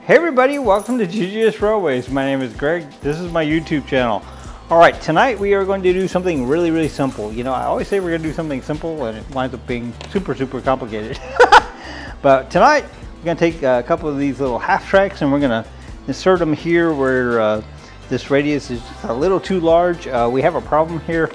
Hey everybody, welcome to GGS Railways. My name is Greg. This is my YouTube channel. Alright, tonight we are going to do something really simple. You know, I always say we're going to do something simple and it winds up being super complicated. But tonight we're going to take a couple of these little half tracks and we're going to insert them here where this radius is a little too large. We have a problem here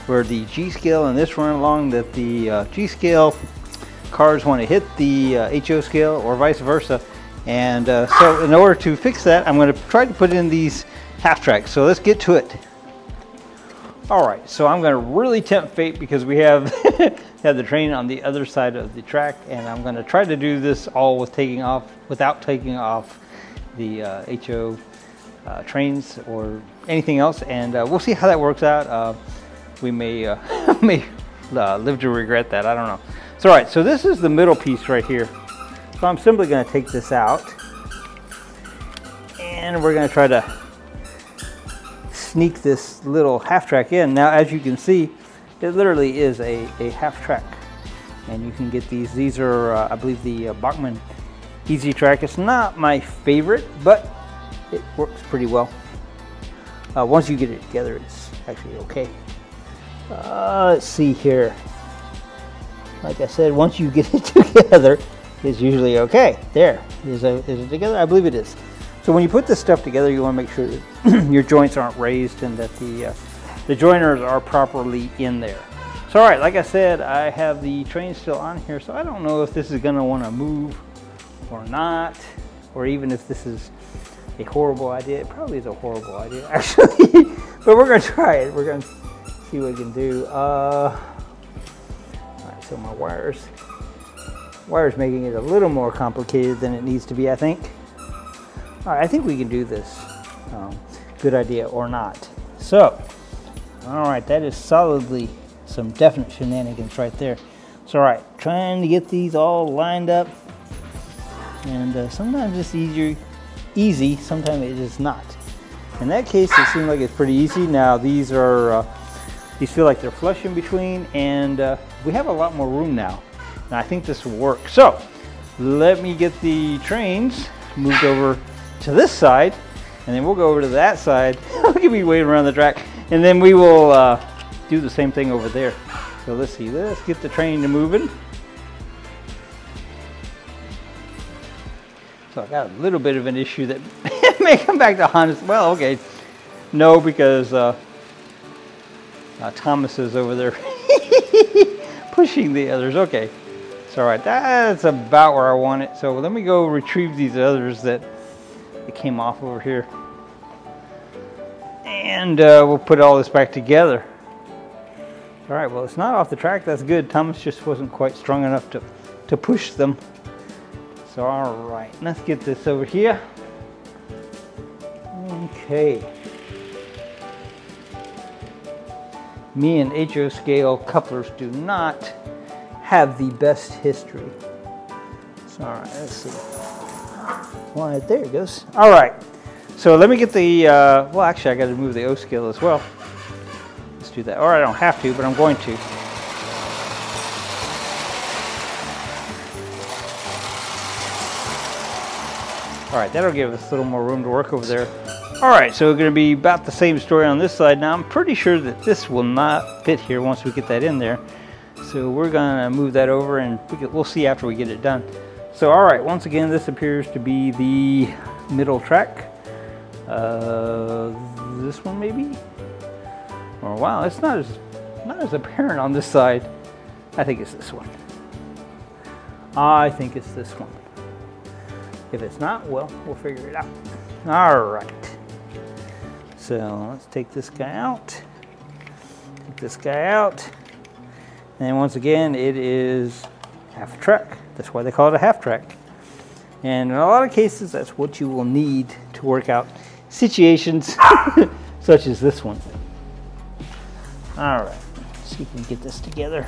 where the G-scale and this run along that the G-scale cars want to hit the HO scale or vice versa. And so in order to fix that, I'm going to try to put in these half tracks. So let's get to it. All right, so I'm going to really tempt fate because we have the train on the other side of the track, and I'm going to try to do this all without taking off the HO trains or anything else, and we'll see how that works out. We may live to regret that. I don't know. So all right, so this is the middle piece right here. So I'm simply going to take this out and we're going to try to sneak this little half track in. Now as you can see, it literally is a half track, and you can get these are I believe the Bachmann Easy Track. It's not my favorite, but it works pretty well. Once you get it together, it's actually okay. Let's see here. Like I said, once you get it together, it's usually okay. There, is it together? I believe it is. So when you put this stuff together, you want to make sure that your joints aren't raised and that the joiners are properly in there. So all right, like I said, I have the train still on here, so I don't know if this is going to want to move or not, or even if this is a horrible idea. It probably is a horrible idea, actually, but we're going to try it. We're going to see what we can do. All right, so my wires making it a little more complicated than it needs to be, I think. All right, I think we can do this. Good idea or not. So, all right, that is solidly some definite shenanigans right there. So, all right, trying to get these all lined up. And sometimes it's easy, sometimes it is not. In that case, it seemed like it's pretty easy. Now, these feel like they're flush in between, and we have a lot more room now. And I think this will work. So let me get the trains moved over to this side, and then we'll go over to that side. Look at me waving around the track, and then we will do the same thing over there. So let's see. Let's get the train to moving. So I got a little bit of an issue that may come back to haunt us. Well, okay, no, because Thomas is over there pushing the others. Okay. So, all right, that's about where I want it. So let me go retrieve these others that came off over here. And we'll put all this back together. All right, well, it's not off the track. That's good. Thomas just wasn't quite strong enough to push them. So, all right, let's get this over here. Okay. Me and HO scale couplers do not have the best history. So, all right, let's see. Well, there it goes. All right, so let me get the, well, actually, I got to move the O scale as well. Let's do that. Or I don't have to, but I'm going to. All right, that'll give us a little more room to work over there. All right, so we're going to be about the same story on this side. Now, I'm pretty sure that this will not fit here once we get that in there. So we're gonna move that over, and we'll see after we get it done. So all right, once again, this appears to be the middle track. This one maybe? Oh wow, it's not as apparent on this side. I think it's this one. I think it's this one. If it's not, well, we'll figure it out. All right. So let's take this guy out. Take this guy out. And once again, it is half a track. That's why they call it a half track. And in a lot of cases, that's what you will need to work out situations such as this one. All right, let's see if we can get this together.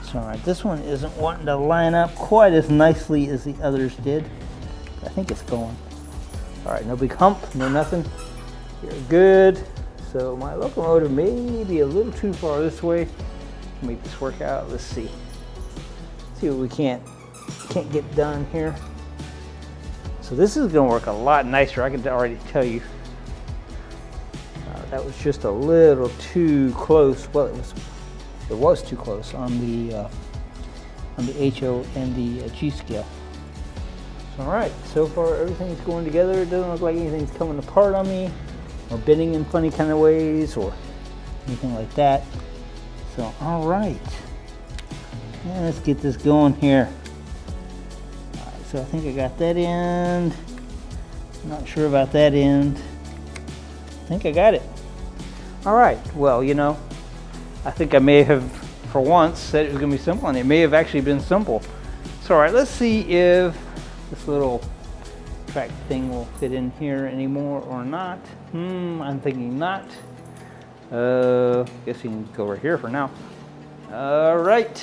So, all right, this one isn't wanting to line up quite as nicely as the others did. I think it's going. All right, no big hump, no nothing. You're good. So my locomotive may be a little too far this way. Make this work out. Let's see. See what we can't can't get done here. So this is going to work a lot nicer, I can already tell you. That was just a little too close. Well, it was too close on the HO and the G scale. All right, so far everything's going together. It doesn't look like anything's coming apart on me or bending in funny kind of ways or anything like that. So, all right, yeah, let's get this going here. All right, so I think I got that end. I'm not sure about that end. I think I got it. All right, well, you know, I think I may have, for once, said it was going to be simple, and it may have actually been simple. So, all right, let's see if this little track thing will fit in here anymore or not. I'm thinking not. Guess you can go right here for now. All right,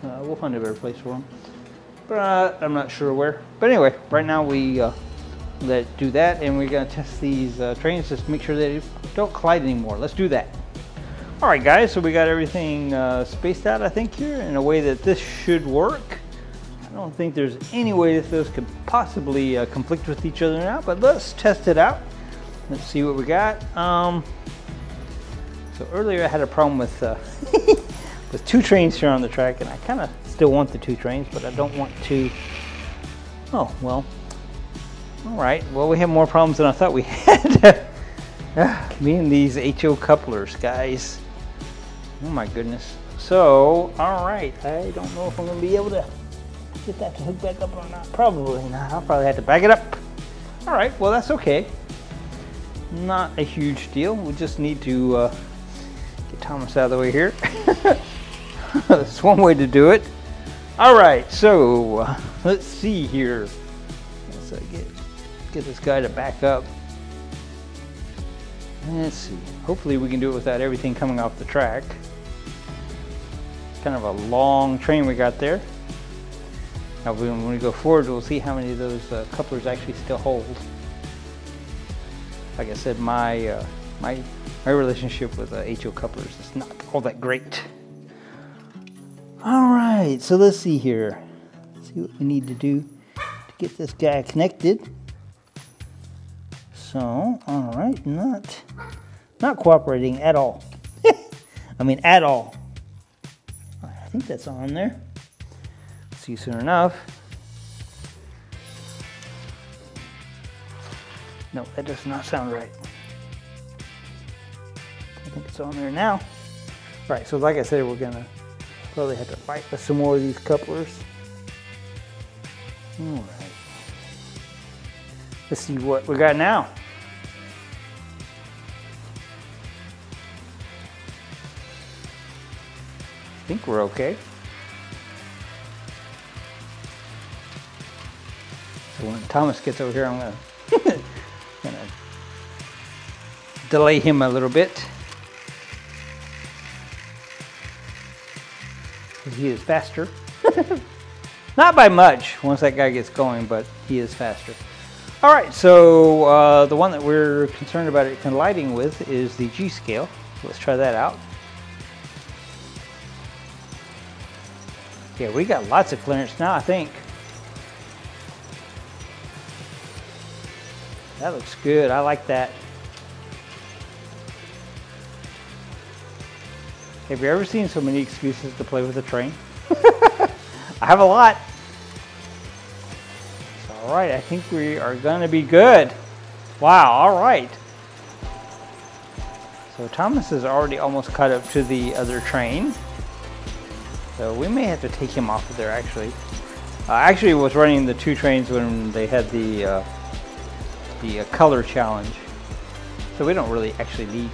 we'll find a better place for them, but I'm not sure where. But anyway, right now we do that, and we're gonna test these trains just to make sure they don't collide anymore. Let's do that. All right, guys, so we got everything spaced out, I think, here in a way that this should work. I don't think there's any way that those could possibly conflict with each other now, but let's test it out. Let's see what we got. So earlier I had a problem with with 2 trains here on the track, and I kind of still want the 2 trains, but I don't want to. Oh, well. All right, well, we have more problems than I thought we had. Me and these HO couplers, guys. Oh my goodness. So, all right, I don't know if I'm gonna be able to get that to hook back up or not. Probably not. I'll probably have to back it up. All right, well, that's okay. Not a huge deal. We just need to get Thomas out of the way here. That's one way to do it. All right, so let's see here. Let's get this guy to back up. Let's see. Hopefully we can do it without everything coming off the track. Kind of a long train we got there. Now when we go forward, we'll see how many of those couplers actually still hold. Like I said, my relationship with HO couplers is not all that great. All right, so let's see here. Let's see what we need to do to get this guy connected. So, all right, not cooperating at all. I mean, at all. I think that's on there. See you soon enough. No, that does not sound right. I think it's on there now. Right, so like I said, we're gonna probably have to fight with some more of these couplers. All right. Let's see what we got now. I think we're okay. So when Thomas gets over here, I'm gonna delay him a little bit. He is faster. Not by much once that guy gets going, but he is faster. All right, so the one that we're concerned about it colliding with is the G scale. Let's try that out. Yeah, we got lots of clearance now, I think. That looks good. I like that. Have you ever seen so many excuses to play with a train? I have a lot. All right, I think we are going to be good. Wow, all right. So Thomas is already almost caught up to the other train. So we may have to take him off of there, actually. Actually, was running the 2 trains when they had the color challenge. So we don't really actually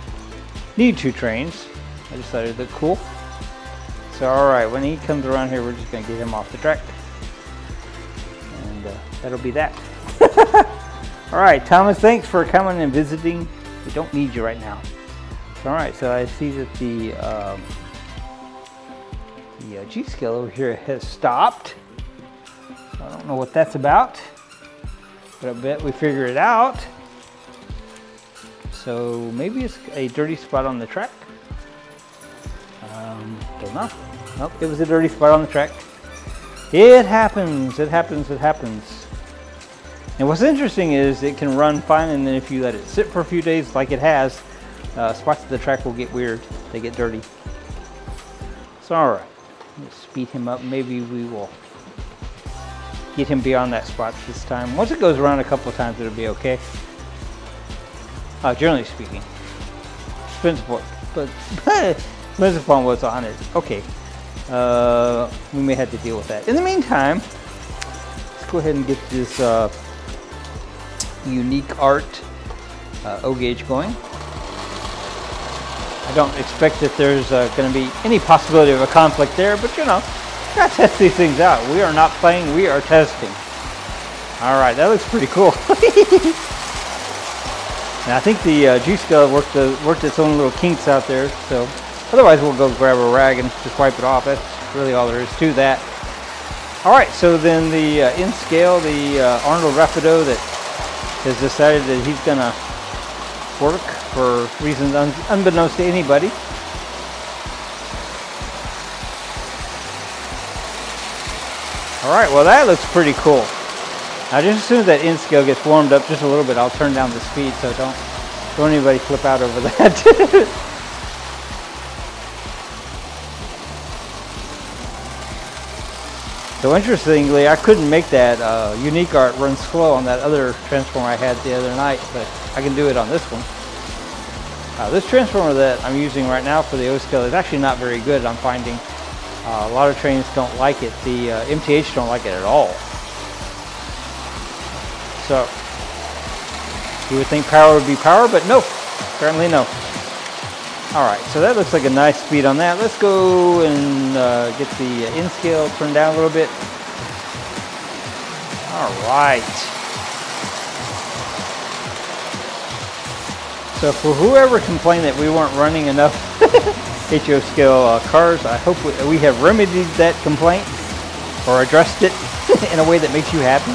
need 2 trains. I just thought it looked cool. So all right, when he comes around here, we're just gonna get him off the track. And that'll be that. All right, Thomas, thanks for coming and visiting. We don't need you right now. So, all right, so I see that the G scale over here has stopped. I don't know what that's about, but I bet we figure it out. So maybe it's a dirty spot on the track. Don't know. Nope, it was a dirty spot on the track. It happens, it happens, it happens. And what's interesting is it can run fine, and then if you let it sit for a few days like it has, spots of the track will get weird. They get dirty. So all right, let's speed him up. Maybe we will get him beyond that spot this time. Once it goes around a couple of times, it'll be okay. Generally speaking. Depends upon, but depends upon what's on it. Okay. We may have to deal with that. In the meantime, let's go ahead and get this Unique Art O-gauge going. I don't expect that there's going to be any possibility of a conflict there, but you know, you gotta test these things out. We are not playing, we are testing. All right, that looks pretty cool. Now I think the G-Scale worked its own little kinks out there, so otherwise we'll go grab a rag and just wipe it off. That's really all there is to that. All right, so then the N-Scale, the Arnold Rapido that has decided that he's gonna work for reasons unbeknownst to anybody. All right, well that looks pretty cool. Now just as soon as that N-Scale gets warmed up just a little bit, I'll turn down the speed, so don't anybody flip out over that. So interestingly, I couldn't make that Unique Art run slow on that other transformer I had the other night, but I can do it on this one. This transformer that I'm using right now for the O-Scale is actually not very good, I'm finding. A lot of trains don't like it. The MTH don't like it at all. So, you would think power would be power, but no, apparently no. Alright, so that looks like a nice speed on that. Let's go and get the N-Scale turned down a little bit. Alright. So for whoever complained that we weren't running enough HO scale cars, I hope we have remedied that complaint or addressed it in a way that makes you happy.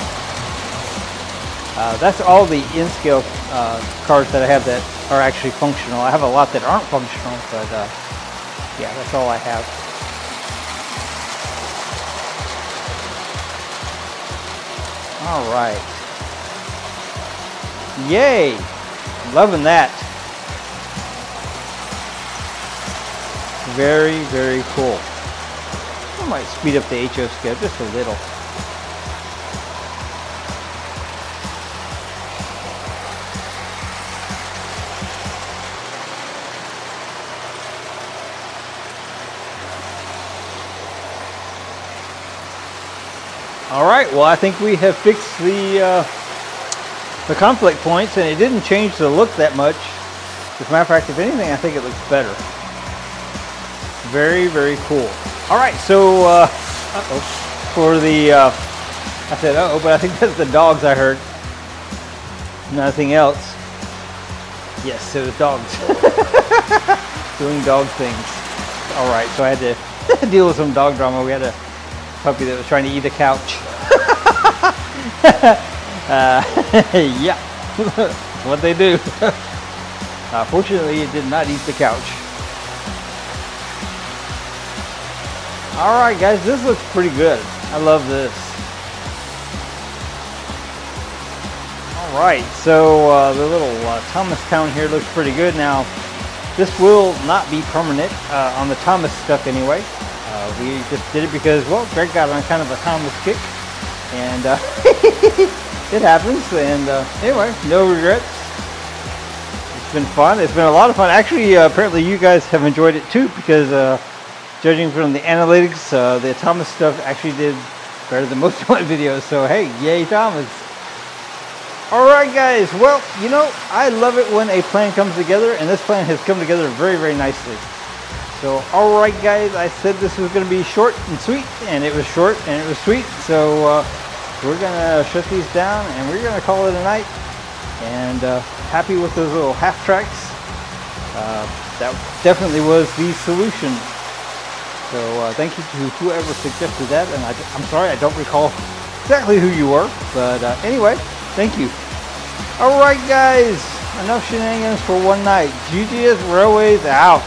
That's all the N-Scale cars that I have that are actually functional. I have a lot that aren't functional, but yeah, that's all I have. All right. Yay! Loving that. Very, very cool. I might speed up the HO scale just a little. All right, well, I think we have fixed the conflict points, and it didn't change the look that much. As a matter of fact, if anything, I think it looks better. Very, very cool. All right, so for the, I said uh-oh, but I think that's the dogs I heard. Nothing else. Yes, it was dogs. Doing dog things. All right, so I had to deal with some dog drama. We had a puppy that was trying to eat a couch. Yeah, that's what they do. Fortunately, it did not eat the couch. All right, guys, this looks pretty good. I love this. All right, so the little Thomastown here looks pretty good. Now, this will not be permanent on the Thomas stuff anyway. We just did it because, well, Greg got on kind of a Thomas kick, and it happens. And anyway, no regrets. It's been fun. It's been a lot of fun. Actually, apparently you guys have enjoyed it too, because judging from the analytics, the Thomas stuff actually did better than most of my videos. So hey, yay Thomas. All right, guys. Well, you know, I love it when a plan comes together, and this plan has come together very, very nicely. So, all right, guys, I said this was going to be short and sweet, and it was short and it was sweet. So we're going to shut these down, and we're going to call it a night. And happy with those little half tracks. That definitely was the solution. So thank you to whoever suggested that. And I'm sorry, I don't recall exactly who you were. But anyway, thank you. All right, guys, enough shenanigans for one night. GGS Railways out.